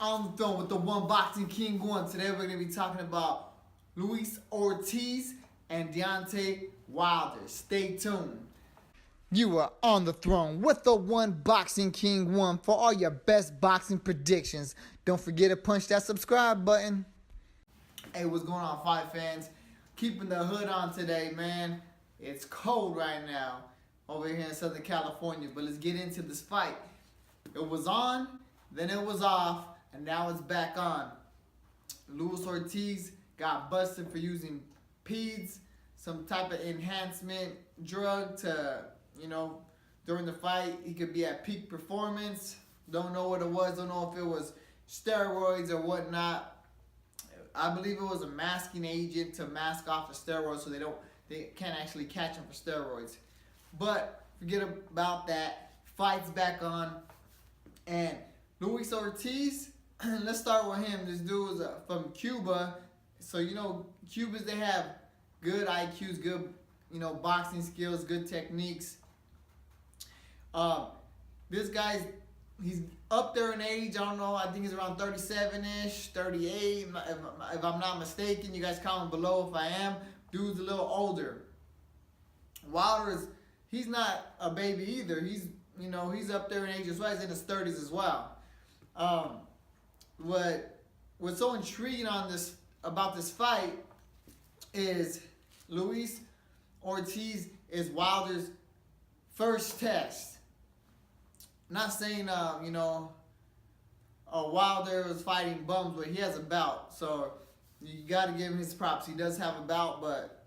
On the throne with the one boxing king one. Today we're going to be talking about Luis Ortiz and Deontay Wilder. Stay tuned. You are on the throne with the one boxing king one for all your best boxing predictions. Don't forget to punch that subscribe button. Hey, what's going on, fight fans? Keeping the hood on today, man. It's cold right now over here in Southern California, but let's get into this fight. It was on, then it was off, and now it's back on. Luis Ortiz got busted for using PEDs, some type of enhancement drug to, during the fight. He could be at peak performance. Don't know what it was. Don't know if it was steroids or whatnot. I believe it was a masking agent to mask off the steroids so they can't actually catch him for steroids. But forget about that. Fight's back on. And Luis Ortiz, let's start with him. This dude is from Cuba. So, Cubans, they have good IQs, good, boxing skills, good techniques. This guy's, he's up there in age. I don't know. I think he's around 37-ish, 38. If I'm not mistaken, you guys comment below if I am. Dude's a little older. Wilder he's not a baby either. He's up there in age as well. He's in his 30s as well. What's so intriguing about this fight is Luis Ortiz is Wilder's first test. Not saying Wilder was fighting bums, but he has a bout, so you got to give him his props. He does have a bout, but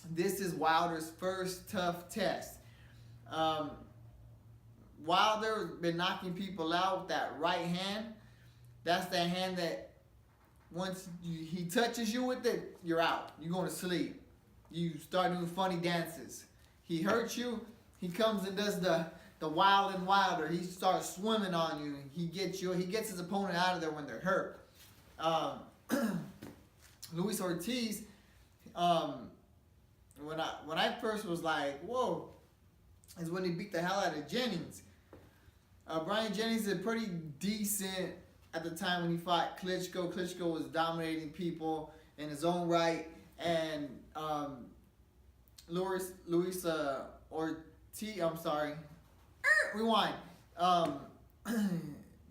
this is Wilder's first tough test. Wilder's been knocking people out with that right hand. That's that hand that once he touches you with it, you're out. You're going to sleep. You start doing funny dances. He hurts you. He comes and does the wild and wilder. He starts swimming on you. He gets his opponent out of there when they're hurt. Luis Ortiz, when I first was like, whoa, is when he beat the hell out of Jennings. Brian Jennings is pretty decent at the time when he fought Klitschko. Klitschko was dominating people in his own right, and Luis Ortiz, I'm sorry, rewind.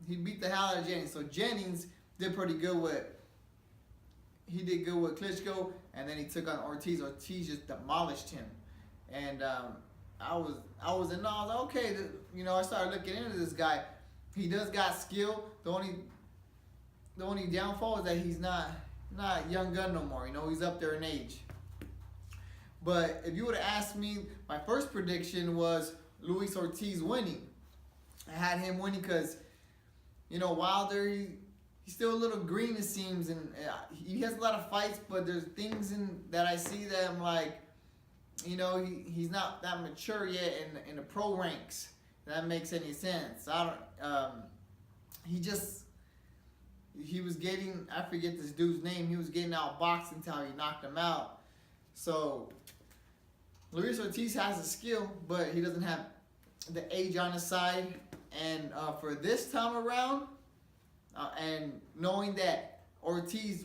He beat the hell out of Jennings. So Jennings did pretty good with. He did good with Klitschko, and then he took on Ortiz. Ortiz just demolished him, and I was in awe. I was like, okay, I started looking into this guy. He does got skill. The only downfall is that he's not a young gun no more. He's up there in age. But if you would have asked me, my first prediction was Luis Ortiz winning. I had him winning because, Wilder, he's still a little green, it seems, and he has a lot of fights, but there's things that I see that I'm like, he's not that mature yet in the pro ranks. If that makes any sense. He was getting, I forget this dude's name, he was getting outboxed until he knocked him out. So, Luis Ortiz has the skill, but he doesn't have the age on his side. And for this time around, and knowing that Ortiz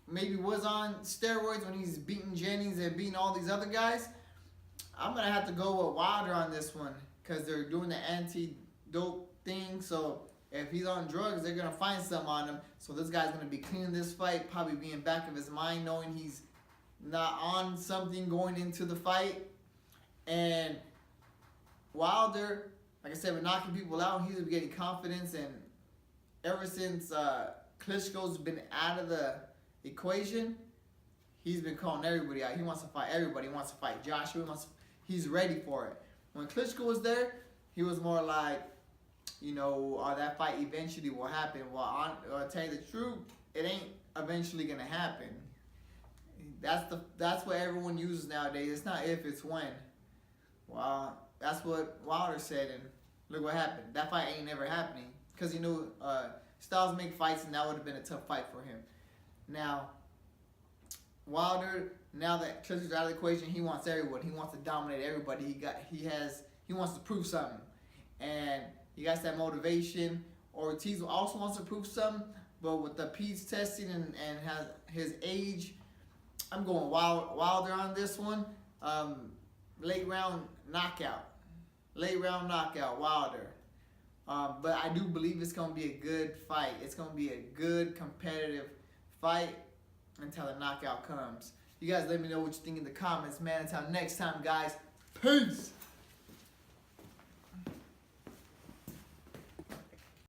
maybe was on steroids when he's beating Jennings and beating all these other guys, I'm going to have to go with Wilder on this one because they're doing the anti-dope thing. So if he's on drugs, they're going to find some on him. So this guy's going to be cleaning this fight, probably being back of his mind, knowing he's not on something going into the fight. And Wilder, like I said, been knocking people out. He's been getting confidence, and ever since Klitschko's been out of the equation, he's been calling everybody out. He wants to fight everybody. He wants to fight Joshua. He's ready for it. When Klitschko was there, he was more like, that fight eventually will happen. Well, I'll tell you the truth, it ain't eventually gonna happen. That's what everyone uses nowadays. It's not if, it's when. Well, that's what Wilder said, and look what happened. That fight ain't never happening because Styles make fights, and that would have been a tough fight for him. Now, Wilder, now that Klitschko's out of the equation, he wants everyone. He wants to dominate everybody. He wants to prove something, and he got that motivation. Ortiz also wants to prove something, but with the PEDS testing and has his age, I'm going Wilder on this one. Late round knockout, Wilder. But I do believe it's going to be a good fight. It's going to be a good competitive fight until the knockout comes. You guys let me know what you think in the comments, man. Until next time, guys. Peace.